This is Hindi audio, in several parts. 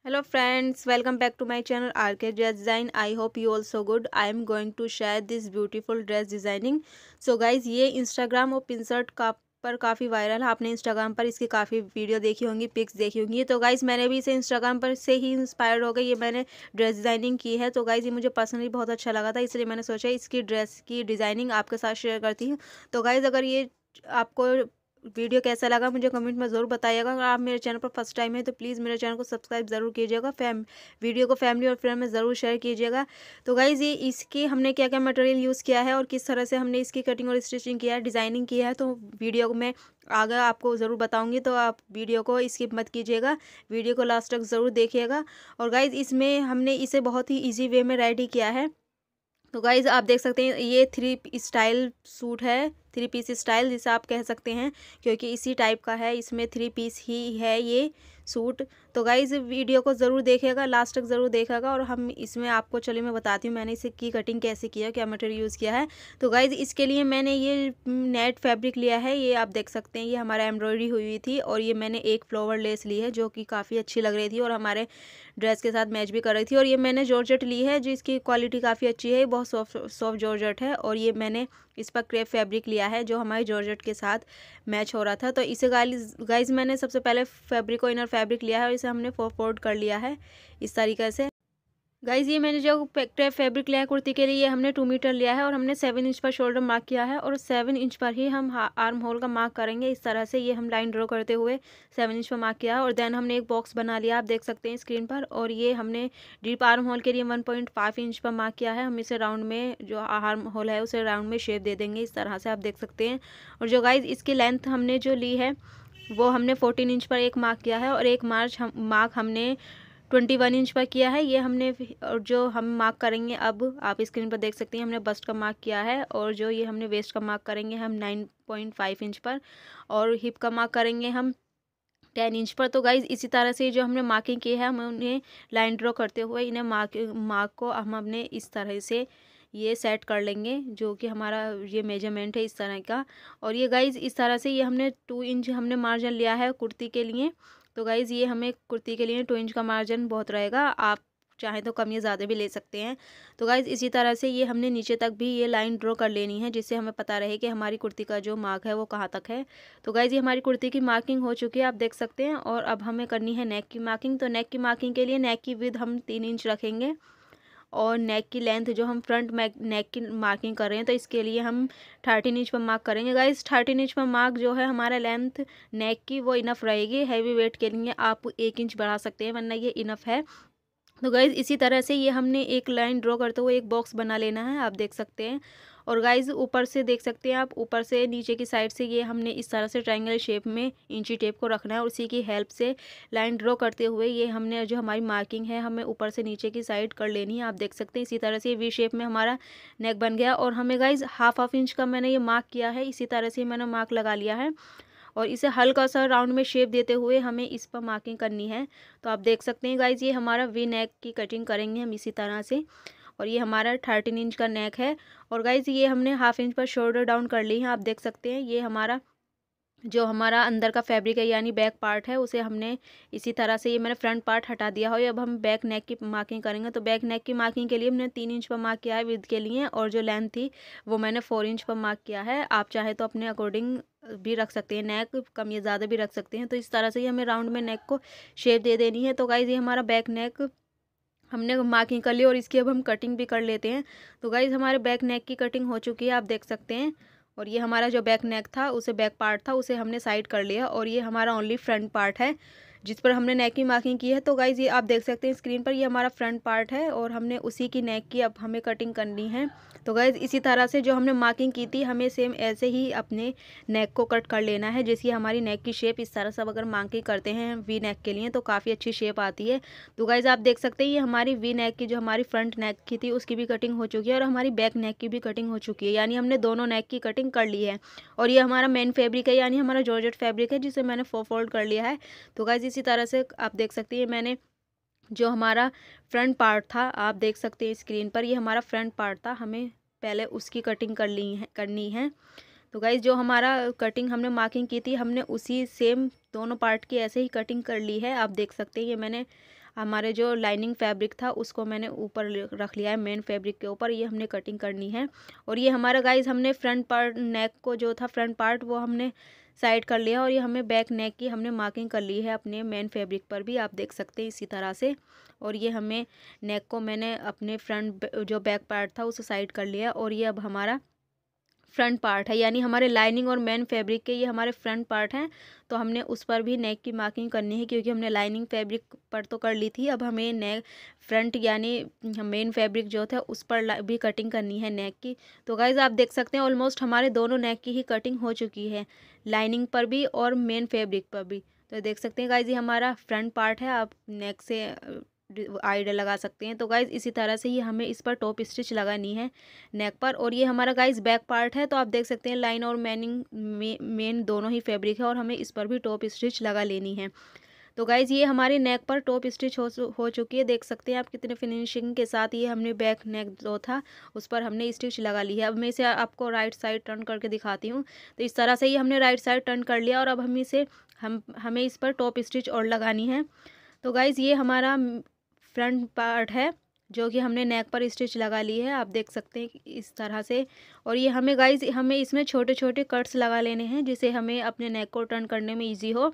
Hello friends, welcome back to my channel RK Dress Design. I hope you all so good. I am going to share this beautiful dress designing. So guys, ये इंस्टाग्राम और पिंसर्ट का पर काफ़ी वायरल है। आपने इंस्टाग्राम पर इसकी काफ़ी वीडियो देखी होंगी, पिक्स देखी होंगी। तो गाइज़ मैंने भी इसे इंस्टाग्राम पर से ही इंस्पायर्ड हो गई, ये मैंने ड्रेस डिज़ाइनिंग की है। तो गाइज़ ये मुझे पर्सनली बहुत अच्छा लगा था, इसलिए मैंने सोचा इसकी ड्रेस की डिज़ाइनिंग आपके साथ शेयर करती हूँ। तो गाइज़ अगर ये आपको वीडियो कैसा लगा मुझे कमेंट में ज़रूर बताइएगा। अगर आप मेरे चैनल पर फर्स्ट टाइम है तो प्लीज़ मेरे चैनल को सब्सक्राइब ज़रूर कीजिएगा। वीडियो को फैमिली और फ्रेंड में ज़रूर शेयर कीजिएगा। तो गाइज़ ये इसकी हमने क्या क्या मटेरियल यूज़ किया है और किस तरह से हमने इसकी कटिंग और स्टिचिंग किया है, डिज़ाइनिंग की है, तो वीडियो को मैं आगे आपको ज़रूर बताऊंगी। तो आप वीडियो को स्किप मत कीजिएगा, वीडियो को लास्ट तक ज़रूर देखिएगा। और गाइज़ इसमें हमने इसे बहुत ही ईजी वे में रेडी किया है। तो गाइज़ आप देख सकते हैं ये स्टाइल सूट है, 3 पीस स्टाइल जिसे आप कह सकते हैं, क्योंकि इसी टाइप का है, इसमें 3 पीस ही है ये सूट। तो गाइज़ वीडियो को ज़रूर देखिएगा, लास्ट तक ज़रूर देखिएगा। और हम इसमें आपको चलिए मैं बताती हूँ मैंने इसे की कटिंग कैसे किया है, क्या मटेरियल यूज़ किया है। तो गाइज़ इसके लिए मैंने ये नेट फैब्रिक लिया है, ये आप देख सकते हैं, ये हमारा एम्ब्रॉयडरी हुई थी। और ये मैंने एक फ्लावर लेस ली है जो कि काफ़ी अच्छी लग रही थी और हमारे ड्रेस के साथ मैच भी कर रही थी। और ये मैंने जॉर्जेट ली है जिसकी क्वालिटी काफ़ी अच्छी है, बहुत सॉफ्ट सॉफ्ट जॉर्जेट है। और ये मैंने इस पर क्रेप फैब्रिक लिया है जो हमारे जॉर्जेट के साथ मैच हो रहा था। तो इसे गाइज मैंने सबसे पहले फैब्रिक को इनर फैब्रिक लिया है और इसे हमने फोल्ड कर लिया है इस तरीके से। गाइज़ ये मैंने जो क्रेप फैब्रिक लिया है कुर्ती के लिए, ये हमने 2 मीटर लिया है और हमने 7 इंच पर शोल्डर मार्क किया है और 7 इंच पर ही हम आर्म होल का मार्क करेंगे। इस तरह से ये हम लाइन ड्रॉ करते हुए 7 इंच पर मार्क किया है। और देन हमने एक बॉक्स बना लिया, आप देख सकते हैं स्क्रीन पर। और ये हमने डीप आर्म होल के लिए 1.5 इंच पर मार्क किया है। हम इसे राउंड में, जो आर्म होल है उसे राउंड में शेप दे देंगे इस तरह से, आप देख सकते हैं। और जो गाइज़ इसकी लेंथ हमने जो ली है वो हमने 14 इंच पर एक मार्क किया है और एक मार्क हमने 21 इंच पर किया है। ये हमने और जो हम मार्क करेंगे, अब आप स्क्रीन पर देख सकते हैं, हमने बस्ट का मार्क किया है। और जो ये हमने वेस्ट का मार्क करेंगे हम 9.5 इंच पर, और हिप का मार्क करेंगे हम 10 इंच पर। तो गाइज इसी तरह से जो हमने मार्किंग की है, हम उन्हें लाइन ड्रॉ करते हुए इन्हें मार्क को हम अपने इस तरह से ये सेट कर लेंगे, जो कि हमारा ये मेजरमेंट है इस तरह का। और ये गाइज इस तरह से ये हमने 2 इंच हमने मार्जिन लिया है कुर्ती के लिए। तो गाइज़ ये हमें कुर्ती के लिए 2 इंच का मार्जिन बहुत रहेगा, आप चाहें तो कम या ज़्यादा भी ले सकते हैं। तो गाइज़ इसी तरह से ये हमने नीचे तक भी ये लाइन ड्रॉ कर लेनी है, जिससे हमें पता रहे कि हमारी कुर्ती का जो मार्क है वो कहाँ तक है। तो गाइज़ ये हमारी कुर्ती की मार्किंग हो चुकी है, आप देख सकते हैं। और अब हमें करनी है नेक की मार्किंग। तो नेक की मार्किंग के लिए नेक की विड्थ हम 3 इंच रखेंगे और नेक की लेंथ जो हम फ्रंट नेक की मार्किंग कर रहे हैं, तो इसके लिए हम 13 इंच पर मार्क करेंगे। गाइस 13 इंच पर मार्क जो है हमारा लेंथ नेक की वो इनफ रहेगी। हैवी वेट के लिए आप 1 इंच बढ़ा सकते हैं, वरना ये इनफ है। तो गाइज़ इसी तरह से ये हमने एक लाइन ड्रॉ करते हुए एक बॉक्स बना लेना है, आप देख सकते हैं। और गाइज़ ऊपर से देख सकते हैं आप, ऊपर से नीचे की साइड से ये हमने इस तरह से ट्रायंगल शेप में इंची टेप को रखना है और उसी की हेल्प से लाइन ड्रॉ करते हुए ये हमने जो हमारी मार्किंग है हमें ऊपर से नीचे की साइड कर लेनी है, आप देख सकते हैं। इसी तरह से वी शेप में हमारा नेक बन गया। और हमें गाइज़ हाफ इंच का मैंने ये मार्क किया है, इसी तरह से मैंने मार्क लगा लिया है। और इसे हल्का सा राउंड में शेप देते हुए हमें इस पर मार्किंग करनी है। तो आप देख सकते हैं गाइज ये हमारा वी नेक की कटिंग करेंगे हम इसी तरह से। और ये हमारा 13 इंच का नेक है। और गाइज ये हमने हाफ इंच पर शोल्डर डाउन कर ली है, आप देख सकते हैं। ये हमारा जो हमारा अंदर का फैब्रिक है यानी बैक पार्ट है, उसे हमने इसी तरह से, ये मैंने फ्रंट पार्ट हटा दिया है। अब हम बैक नेक की मार्किंग करेंगे। तो बैक नेक की मार्किंग के लिए हमने 3 इंच पर मार्क किया है विद के लिए, और जो लेंथ थी वो मैंने 4 इंच पर मार्क किया है। आप चाहे तो अपने अकॉर्डिंग भी रख सकते हैं, नेक कम या ज़्यादा भी रख सकते हैं। तो इस तरह से ही हमें राउंड में नेक को शेप दे देनी है। तो गाइज़ ये हमारा बैक नेक हमने मार्किंग कर ली और इसकी अब हम कटिंग भी कर लेते हैं। तो गाइज़ हमारे बैक नेक की कटिंग हो चुकी है, आप देख सकते हैं। और ये हमारा जो बैक नेक था, उसे बैक पार्ट था, उसे हमने साइड कर लिया। और ये हमारा ओनली फ्रंट पार्ट है जिस पर हमने नेक की मार्किंग की है। तो गाइज़ ये आप देख सकते हैं स्क्रीन पर, ये हमारा फ्रंट पार्ट है और हमने उसी की नेक की अब हमें कटिंग करनी है। तो गाइज़ इसी तरह से जो हमने मार्किंग की थी, हमें सेम ऐसे ही अपने नेक को कट कर लेना है, जिसकी हमारी नेक की शेप इस तरह से अगर मार्किंग करते हैं वी नेक के लिए तो काफ़ी अच्छी शेप आती है। तो गाइज़ आप देख सकते हैं ये हमारी वी नेक की, जो हमारी फ्रंट नेक की थी उसकी भी कटिंग हो चुकी है और हमारी बैक नेक की भी कटिंग हो चुकी है, यानी हमने दोनों नेक की कटिंग कर ली है। और ये हमारा मेन फैब्रिक है, यानी हमारा जॉर्जेट फैब्रिक है, जिसे मैंने फोल्ड कर लिया है। तो गाइज़ इसी तरह से आप देख सकते हैं, मैंने जो हमारा फ्रंट पार्ट था, आप देख सकते हैं स्क्रीन पर, ये हमारा फ्रंट पार्ट था, हमें पहले उसकी कटिंग करनी है। तो गाइज़ जो हमारा कटिंग हमने मार्किंग की थी, हमने उसी सेम दोनों पार्ट की ऐसे ही कटिंग कर ली है। आप देख सकते हैं ये मैंने हमारे जो लाइनिंग फैब्रिक था उसको मैंने ऊपर रख लिया है, मेन फैब्रिक के ऊपर ये हमने कटिंग करनी है। और ये हमारा गाइज़ हमने फ्रंट पार्ट नेक को जो था फ्रंट पार्ट वो हमने साइड कर लिया, और ये हमें बैक नेक की हमने मार्किंग कर ली है अपने मेन फैब्रिक पर भी, आप देख सकते हैं इसी तरह से। और ये हमें नेक को मैंने अपने फ्रंट जो बैक पार्ट था उसे साइड कर लिया, और ये अब हमारा फ्रंट पार्ट है, यानी हमारे लाइनिंग और मेन फैब्रिक के ये हमारे फ्रंट पार्ट हैं। तो हमने उस पर भी नेक की मार्किंग करनी है, क्योंकि हमने लाइनिंग फैब्रिक पर तो कर ली थी, अब हमें नेक फ्रंट यानी मेन फैब्रिक जो था उस पर भी कटिंग करनी है नेक की। तो गाइज़ आप देख सकते हैं ऑलमोस्ट हमारे दोनों नेक की ही कटिंग हो चुकी है, लाइनिंग पर भी और मेन फैब्रिक पर भी। तो देख सकते हैं गाइज़ ये हमारा फ्रंट पार्ट है, आप नेक से आइडिया लगा सकते हैं। तो गाइज़ इसी तरह से ये हमें इस पर टॉप स्टिच लगानी है नेक पर। और ये हमारा गाइज़ बैक पार्ट है, तो आप देख सकते हैं लाइन और मेन दोनों ही फैब्रिक है, और हमें इस पर भी टॉप स्टिच लगा लेनी है। तो गाइज़ ये हमारी नेक पर टॉप स्टिच हो चुकी है, देख सकते हैं आप कितने फिनिशिंग के साथ ये हमने बैक नेक जो था उस पर हमने स्टिच लगा ली है। अब मैं इसे आपको राइट साइड टर्न करके दिखाती हूँ। तो इस तरह से ही हमने राइट साइड टर्न कर लिया, और अब हमें इस पर टॉप स्टिच और लगानी है। तो गाइज़ ये हमारा फ्रंट पार्ट है जो कि हमने नेक पर स्टिच लगा ली है, आप देख सकते हैं इस तरह से। और ये हमें गाइज़ हमें इसमें छोटे छोटे कट्स लगा लेने हैं, जिससे हमें अपने नेक को टर्न करने में ईजी हो।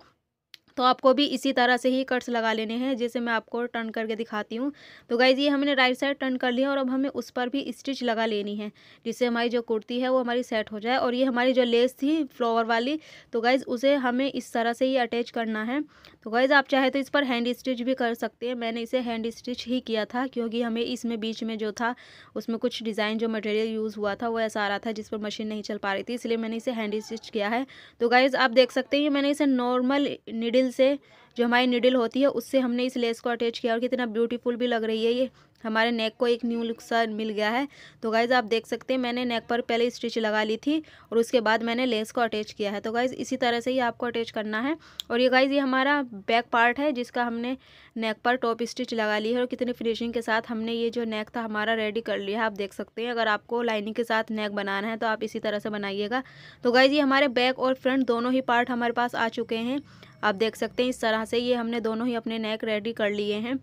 तो आपको भी इसी तरह से ही कट्स लगा लेने हैं, जैसे मैं आपको टर्न करके दिखाती हूँ। तो गाइज़ ये हमने राइट साइड टर्न कर लिया, और अब हमें उस पर भी स्टिच लगा लेनी है, जिससे हमारी जो कुर्ती है वो हमारी सेट हो जाए। और ये हमारी जो लेस थी फ्लावर वाली, तो गाइज़ उसे हमें इस तरह से ही अटैच करना है। तो गाइज़ आप चाहे तो इस पर हैंड स्टिच भी कर सकते हैं, मैंने इसे हैंड स्टिच ही किया था, क्योंकि हमें इसमें बीच में जो था उसमें कुछ डिज़ाइन जो मटेरियल यूज़ हुआ था वो ऐसा आ रहा था जिस पर मशीन नहीं चल पा रही थी, इसलिए मैंने इसे हैंड स्टिच किया है। तो गाइज़ आप देख सकते हैं मैंने इसे नॉर्मल निडल से, जो हमारी निडल होती है उससे हमने इस लेस को अटैच किया, और कितना ब्यूटीफुल भी लग रही है ये, हमारे नेक को एक न्यू लुक सा मिल गया है। तो गाइज़ आप देख सकते हैं मैंने नेक पर पहले स्टिच लगा ली थी, और उसके बाद मैंने लेस को अटैच किया है। तो गाइज़ इसी तरह से ही आपको अटैच करना है। और ये गाइज़ ये हमारा बैक पार्ट है, जिसका हमने नेक पर टॉप स्टिच लगा ली है, और कितनी फिनिशिंग के साथ हमने ये जो नेक था हमारा रेडी कर लिया है, आप देख सकते हैं। अगर आपको लाइनिंग के साथ नेक बनाना है तो आप इसी तरह से बनाइएगा। तो गाइज़ ये हमारे बैक और फ्रंट दोनों ही पार्ट हमारे पास आ चुके हैं, आप देख सकते हैं इस तरह से ये हमने दोनों ही अपने नेक रेडी कर लिए हैं,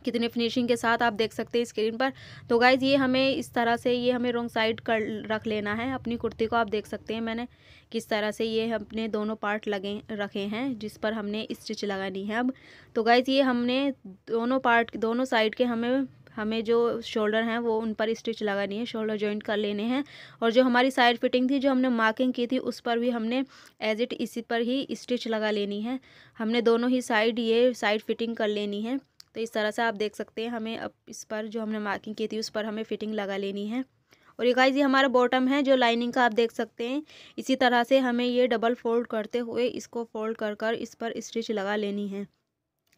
कितने फिनिशिंग के साथ आप देख सकते हैं स्क्रीन पर। तो गाइज़ ये हमें इस तरह से ये हमें रॉन्ग साइड कर रख लेना है अपनी कुर्ती को, आप देख सकते हैं मैंने किस तरह से ये अपने दोनों पार्ट रखे हैं जिस पर हमने स्टिच लगानी है अब। तो गाइज़ ये हमने दोनों पार्ट दोनों साइड के हमें जो शोल्डर हैं वो उन पर स्टिच लगानी है, शोल्डर जॉइंट कर लेने हैं। और जो हमारी साइड फिटिंग थी जो हमने मार्किंग की थी उस पर भी हमने एज इट इसी पर ही स्टिच लगा लेनी है, हमने दोनों ही साइड ये साइड फिटिंग कर लेनी है। तो इस तरह से आप देख सकते हैं हमें अब इस पर जो हमने मार्किंग की थी उस पर हमें फिटिंग लगा लेनी है। और ये गाइज़ ये हमारा बॉटम है जो लाइनिंग का, आप देख सकते हैं इसी तरह से हमें ये डबल फोल्ड करते हुए इसको फोल्ड कर इस पर स्टिच लगा लेनी है।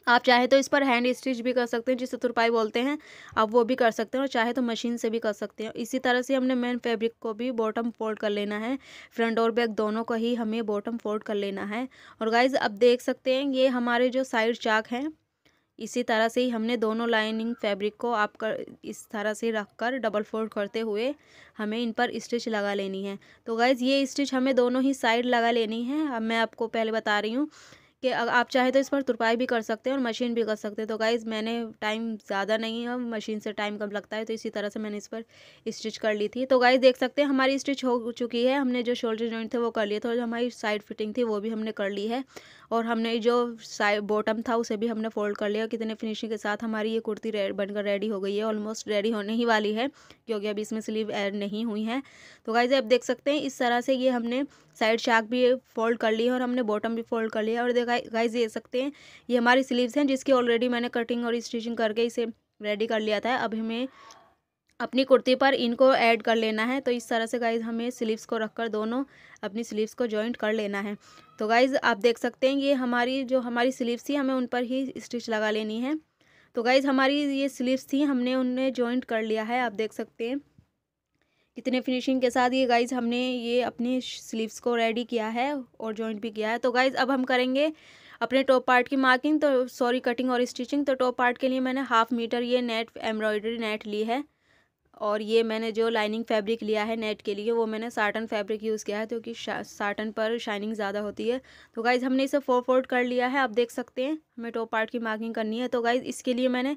आप चाहे तो इस पर हैंड स्टिच भी कर सकते हैं, जिसे तुरपाई बोलते हैं, आप वो भी कर सकते हैं, और चाहे तो मशीन से भी कर सकते हैं। इसी तरह से हमने मेन फैब्रिक को भी बॉटम फोल्ड कर लेना है, फ्रंट और बैक दोनों को ही हमें बॉटम फोल्ड कर लेना है। और गाइज़ अब देख सकते हैं ये हमारे जो साइड चाक हैं, इसी तरह से ही हमने दोनों लाइनिंग फैब्रिक को आप कर इस तरह से रखकर डबल फोल्ड करते हुए हमें इन पर स्टिच लगा लेनी है। तो गाइज़ ये स्टिच हमें दोनों ही साइड लगा लेनी है। अब मैं आपको पहले बता रही हूँ कि आप चाहे तो इस पर तुरपाई भी कर सकते हैं और मशीन भी कर सकते हैं। तो गाइज़ मैंने टाइम ज़्यादा नहीं है, मशीन से टाइम कम लगता है, तो इसी तरह से मैंने इस पर स्टिच कर ली थी। तो गाइज़ देख सकते हैं हमारी स्टिच हो चुकी है, हमने जो शोल्डर जॉइंट थे वो कर लिए थे, और जो हमारी साइड फिटिंग थी वो भी हमने कर ली है, और हमने जो साइड बॉटम था उसे भी हमने फोल्ड कर लिया। कितने फिनिशिंग के साथ हमारी ये कुर्ती बनकर रेडी हो गई है, ऑलमोस्ट रेडी होने ही वाली है, क्योंकि अभी इसमें स्लीव ऐड नहीं हुई है। तो गाइज़ आप देख सकते हैं इस तरह से ये हमने साइड चाक भी फोल्ड कर ली है, और हमने बॉटम भी फोल्ड कर लिया। और गाइज़ देख सकते हैं ये हमारी स्लीव्स हैं, जिसकी ऑलरेडी मैंने कटिंग और स्टिचिंग करके इसे रेडी कर लिया था। अब हमें अपनी कुर्ती पर इनको ऐड कर लेना है। तो इस तरह से गाइज़ हमें स्लीव्स को रखकर दोनों अपनी स्लीव्स को जॉइंट कर लेना है। तो गाइज़ आप देख सकते हैं ये हमारी स्लीव्स थी, हमें उन पर ही स्टिच लगा लेनी है। तो गाइज़ हमारी ये स्लीव्स थी, हमने उन्हें जॉइंट कर लिया है, आप देख सकते हैं कितने फिनिशिंग के साथ ये गाइज़ हमने ये अपनी स्लीव्स को रेडी किया है और जॉइंट भी किया है। तो गाइज़ अब हम करेंगे अपने टॉप पार्ट की मार्किंग, तो सॉरी कटिंग और स्टिचिंग। तो टॉप पार्ट के लिए मैंने 1/2 मीटर ये नेट एम्ब्रॉयडरी नेट ली है, और ये मैंने जो लाइनिंग फैब्रिक लिया है नेट के लिए वो मैंने साटन फैब्रिक यूज़ किया है, क्योंकि साटन पर शाइनिंग ज़्यादा होती है। तो गाइज़ हमने इसे 4 फोल्ड कर लिया है। आप देख सकते हैं हमें टॉप पार्ट की मार्किंग करनी है। तो गाइज़ इसके लिए मैंने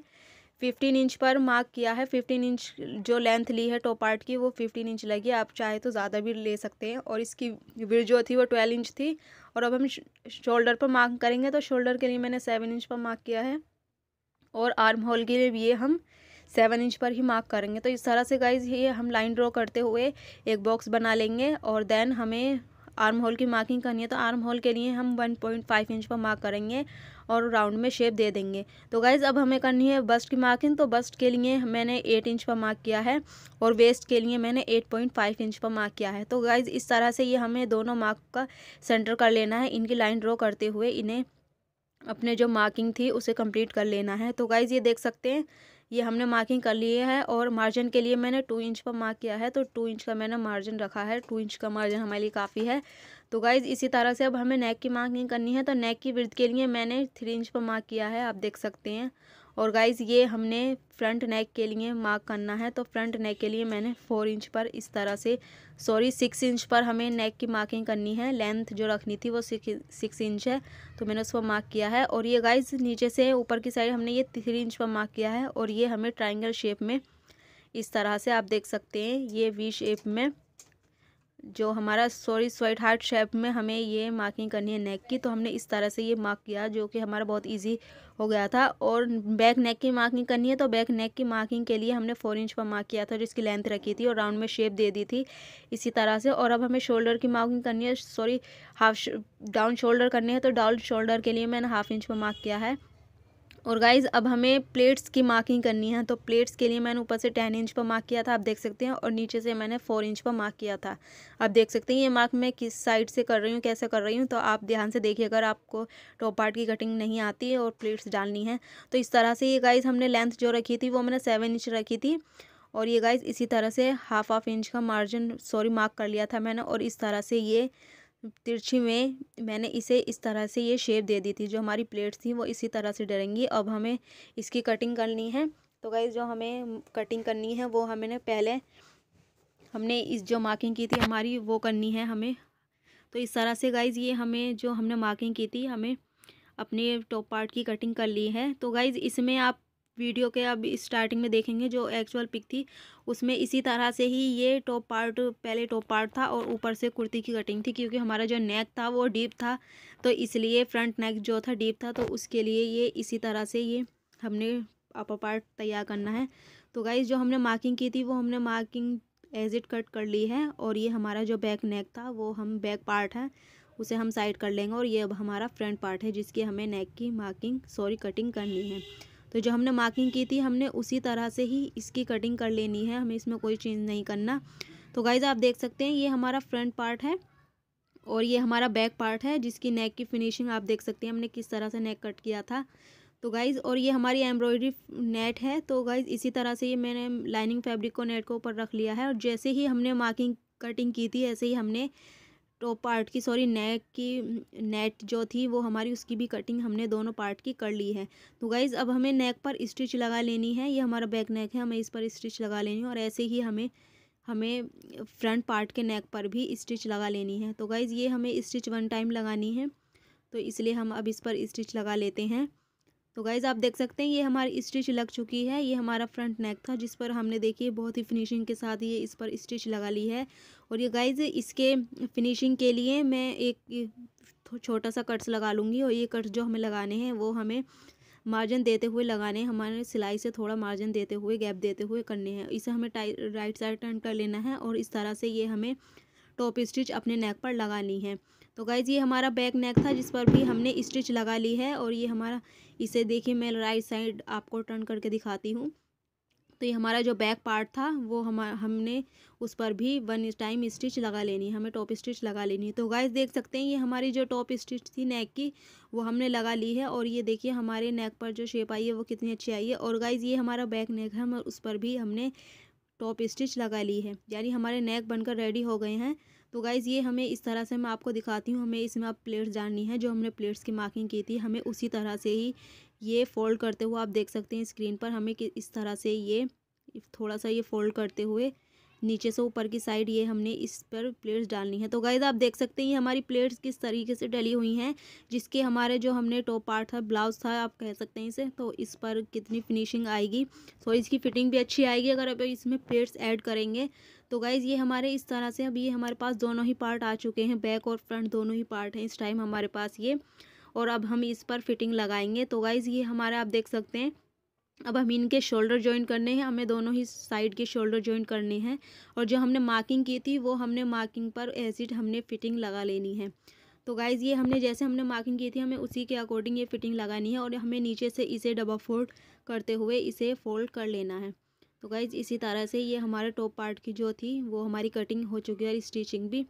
15 इंच पर मार्क किया है। 15 इंच जो लेंथ ली है टॉप पार्ट की वो 15 इंच लगी। आप चाहे तो ज़्यादा भी ले सकते हैं। और इसकी विड्थ जो थी वो 12 इंच थी। और अब हम शोल्डर पर मार्क करेंगे। तो शोल्डर के लिए मैंने 7 इंच पर मार्क किया है, और आर्म होल के लिए भी ये हम 7 इंच पर ही मार्क करेंगे। तो इस तरह से गाइज ये हम लाइन ड्रॉ करते हुए एक बॉक्स बना लेंगे, और देन हमें आर्म होल की मार्किंग करनी है। तो आर्म होल के लिए हम 1.5 इंच पर मार्क करेंगे और राउंड में शेप दे देंगे। तो गाइज़ अब हमें करनी है बस्ट की मार्किंग। तो बस्ट के लिए मैंने 8 इंच पर मार्क किया है, और वेस्ट के लिए मैंने 8.5 इंच पर मार्क किया है। तो गाइज़ इस तरह से ये हमें दोनों मार्क का सेंटर कर लेना है। इनकी लाइन ड्रॉ करते हुए इन्हें अपने जो मार्किंग थी उसे कंप्लीट कर लेना है। तो गाइज़ ये देख सकते हैं ये हमने मार्किंग कर ली है, और मार्जिन के लिए मैंने 2 इंच पर मार्क किया है। तो 2 इंच का मैंने मार्जिन रखा है। 2 इंच का मार्जिन हमारे लिए काफ़ी है। तो गाइज़ इसी तरह से अब हमें नेक की मार्किंग करनी है। तो नेक की विड्थ के लिए मैंने 3 इंच पर मार्क किया है, आप देख सकते हैं। और गाइज़ ये हमने फ्रंट नेक के लिए मार्क करना है। तो फ्रंट नेक के लिए मैंने 4 इंच पर इस तरह से 6 इंच पर हमें नेक की मार्किंग करनी है। लेंथ जो रखनी थी वो 6 इंच है, तो मैंने उसको मार्क किया है। और ये गाइज़ नीचे से ऊपर की साइड हमने ये 3 इंच पर मार्क किया है, और ये हमें ट्रायंगल शेप में इस तरह से आप देख सकते हैं ये वी शेप में जो हमारा स्वीट हार्ट शेप में हमें ये मार्किंग करनी है नेक की। तो हमने इस तरह से ये मार्क किया, जो कि हमारा बहुत इजी हो गया था। और बैक नेक की मार्किंग करनी है। तो बैक नेक की मार्किंग के लिए हमने 4 इंच पर मार्क किया था, जिसकी लेंथ रखी थी, और राउंड में शेप दे दी थी इसी तरह से। और अब हमें शोल्डर की मार्किंग करनी है, हाफ डाउन शोल्डर करनी है। तो डाउन शोल्डर के लिए मैंने 1/2 इंच पर मार्क किया है। और गाइज़ अब हमें प्लेट्स की मार्किंग करनी है। तो प्लेट्स के लिए मैंने ऊपर से 10 इंच पर मार्क किया था, आप देख सकते हैं, और नीचे से मैंने 4 इंच पर मार्क किया था। आप देख सकते हैं ये मार्क मैं किस साइड से कर रही हूँ, कैसे कर रही हूँ। तो आप ध्यान से देखिए अगर आपको टॉप पार्ट की कटिंग नहीं आती है और प्लेट्स डालनी है। तो इस तरह से ये गाइज़ हमने लेंथ जो रखी थी वो मैंने 7 इंच रखी थी। और ये गाइज़ इसी तरह से हाफ इंच का मार्क कर लिया था मैंने। और इस तरह से ये तिरछी में मैंने इसे इस तरह से ये शेप दे दी थी। जो हमारी प्लेट्स थी वो इसी तरह से डलेंगी। अब हमें इसकी कटिंग करनी है। तो गाइस जो हमें कटिंग करनी है वो हमने इस जो मार्किंग की थी हमारी वो करनी है हमें। तो इस तरह से गाइस ये हमें जो हमने मार्किंग की थी हमें अपने टॉप पार्ट की कटिंग कर ली है। तो गाइज़ इसमें आप वीडियो के अब स्टार्टिंग में देखेंगे जो एक्चुअल पिक थी उसमें इसी तरह से ही ये टॉप पार्ट पहले टॉप पार्ट था और ऊपर से कुर्ती की कटिंग थी, क्योंकि हमारा जो नेक था वो डीप था, तो इसलिए फ्रंट नेक जो था डीप था, तो उसके लिए ये इसी तरह से ये हमने अपर पार्ट तैयार करना है। तो गाइज़ जो हमने मार्किंग की थी वो हमने मार्किंग एज इट कट कर ली है। और ये हमारा जो बैक नेक था वो हम बैक पार्ट है उसे हम साइड कर लेंगे। और ये अब हमारा फ्रंट पार्ट है जिसकी हमें नेक की कटिंग करनी है। तो जो हमने मार्किंग की थी हमने उसी तरह से ही इसकी कटिंग कर लेनी है, हमें इसमें कोई चेंज नहीं करना। तो गाइज़ आप देख सकते हैं ये हमारा फ्रंट पार्ट है और ये हमारा बैक पार्ट है, जिसकी नेक की फिनिशिंग आप देख सकते हैं हमने किस तरह से नेक कट किया था। तो गाइज़ और ये हमारी एम्ब्रॉयडरी नेट है। तो गाइज़ इसी तरह से ये मैंने लाइनिंग फैब्रिक को नेट के ऊपर रख लिया है, और जैसे ही हमने मार्किंग कटिंग की थी ऐसे ही हमने टॉप पार्ट की नेक की नेट जो थी वो हमारी उसकी भी कटिंग हमने दोनों पार्ट की कर ली है। तो गाइज़ अब हमें नेक पर स्टिच लगा लेनी है। ये हमारा बैक नेक है, हमें इस पर स्टिच लगा लेनी है, और ऐसे ही हमें हमें फ्रंट पार्ट के नेक पर भी स्टिच लगा लेनी है। तो गाइज़ ये हमें स्टिच 1 टाइम लगानी है, तो इसलिए हम अब इस पर स्टिच लगा लेते हैं। तो गाइज़ आप देख सकते हैं ये हमारी स्टिच लग चुकी है। ये हमारा फ्रंट नेक था जिस पर हमने देखिए बहुत ही फिनिशिंग के साथ ये इस पर स्टिच लगा ली है। और ये गाइज़ इसके फिनिशिंग के लिए मैं एक छोटा सा कट्स लगा लूँगी, और ये कट्स जो हमें लगाने हैं वो हमें मार्जिन देते हुए लगाने हैं, हमारे सिलाई से थोड़ा मार्जिन देते हुए गैप देते हुए करने हैं। इसे हमें राइट साइड टर्न कर लेना है, और इस तरह से ये हमें टॉप स्टिच अपने नेक पर लगानी है। तो गाइज़ ये हमारा बैक नेक था जिस पर भी हमने स्टिच लगा ली है, और ये हमारा इसे देखिए मैं राइट साइड आपको टर्न करके दिखाती हूँ। तो ये हमारा जो बैक पार्ट था वो हमने उस पर भी 1 टाइम स्टिच लगा लेनी है, हमें टॉप स्टिच लगा लेनी है। तो गाइस देख सकते हैं ये हमारी जो टॉप स्टिच थी नेक की वो हमने लगा ली है, और ये देखिए हमारे नेक पर जो शेप आई है वो कितनी अच्छी आई है। और गाइस ये हमारा बैक नेक है, हम उस पर भी हमने टॉप स्टिच लगा ली है, यानी हमारे नेक बनकर रेडी हो गए हैं। तो गाइज़ ये हमें इस तरह से मैं आपको दिखाती हूँ, हमें इसमें आप प्लेट्स डालनी है। जो हमने प्लेट्स की मार्किंग की थी हमें उसी तरह से ही ये फोल्ड करते हुए आप देख सकते हैं स्क्रीन पर हमें इस तरह से ये थोड़ा सा ये फोल्ड करते हुए नीचे से ऊपर की साइड ये हमने इस पर प्लेट्स डालनी है। तो गाइस आप देख सकते हैं ये हमारी प्लेट्स किस तरीके से डली हुई हैं, जिसके हमारे जो हमने टॉप पार्ट था, ब्लाउज था आप कह सकते हैं इसे, तो इस पर कितनी फिनिशिंग आएगी। सो इसकी फिटिंग भी अच्छी आएगी अगर आप इसमें प्लेट्स ऐड करेंगे। तो गाइज़ ये हमारे इस तरह से अब ये हमारे पास दोनों ही पार्ट आ चुके हैं, बैक और फ्रंट दोनों ही पार्ट हैं इस टाइम हमारे पास ये। और अब हम इस पर फिटिंग लगाएंगे। तो गाइज़ ये हमारा आप देख सकते हैं अब हम इनके शोल्डर जॉइन करने हैं, हमें दोनों ही साइड के शोल्डर जॉइन करने हैं। और जो हमने मार्किंग की थी वो हमने मार्किंग पर एसिड हमने फिटिंग लगा लेनी है। तो गाइज़ ये हमने जैसे हमने मार्किंग की थी हमें उसी के अकॉर्डिंग ये फिटिंग लगानी है और हमें नीचे से इसे डबल फोल्ड करते हुए इसे फोल्ड कर लेना है। तो गाइज़ इसी तरह से ये हमारे टॉप पार्ट की जो थी वो हमारी कटिंग हो चुकी है और स्टिचिंग भी।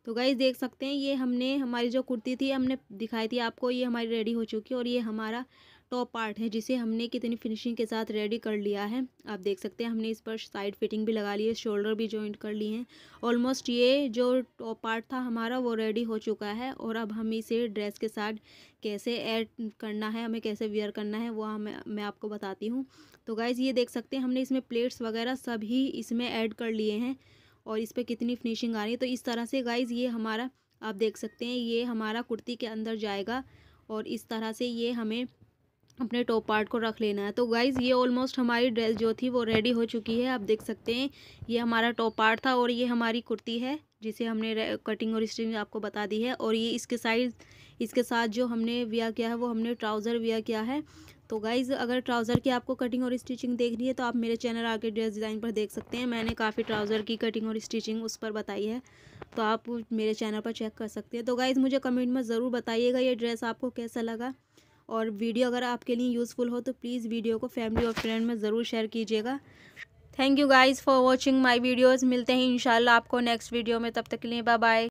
तो गाइज़ देख सकते हैं ये हमने हमारी जो कुर्ती थी हमने दिखाई थी आपको, ये हमारी रेडी हो चुकी है और ये हमारा टॉप पार्ट है जिसे हमने कितनी फिनिशिंग के साथ रेडी कर लिया है। आप देख सकते हैं हमने इस पर साइड फिटिंग भी लगा ली है, शोल्डर भी जॉइंट कर लिए हैं। ऑलमोस्ट ये जो टॉप पार्ट था हमारा वो रेडी हो चुका है। और अब हम इसे ड्रेस के साथ कैसे ऐड करना है, हमें कैसे वेयर करना है वो मैं आपको बताती हूँ। तो गाइज़ ये देख सकते हैं हमने इसमें प्लेट्स वगैरह सभी इसमें ऐड कर लिए हैं और इस पर कितनी फिनिशिंग आ रही है। तो इस तरह से गाइज़ ये हमारा आप देख सकते हैं ये हमारा कुर्ती के अंदर जाएगा और इस तरह से ये हमें अपने टॉप पार्ट को रख लेना है। तो गाइज़ ये ऑलमोस्ट हमारी ड्रेस जो थी वो रेडी हो चुकी है। आप देख सकते हैं ये हमारा टॉप पार्ट था और ये हमारी कुर्ती है जिसे हमने कटिंग और स्टिचिंग आपको बता दी है। और ये इसके साथ जो हमने वेयर किया है वो हमने ट्राउज़र वेयर किया है। तो गाइज़ अगर ट्राउज़र की आपको कटिंग और स्टिचिंग देखनी है तो आप मेरे चैनल आके ड्रेस डिज़ाइन पर देख सकते हैं। मैंने काफ़ी ट्राउज़र की कटिंग और स्टिचिंग उस पर बताई है, तो आप मेरे चैनल पर चेक कर सकते हैं। तो गाइज़ मुझे कमेंट में ज़रूर बताइएगा ये ड्रेस आपको कैसा लगा। और वीडियो अगर आपके लिए यूज़फुल हो तो प्लीज़ वीडियो को फैमिली और फ्रेंड में ज़रूर शेयर कीजिएगा। Thank you guys for watching my videos. मिलते हैं इंशाल्लाह आपको नेक्स्ट वीडियो में, तब तक के लिए बाय बाय।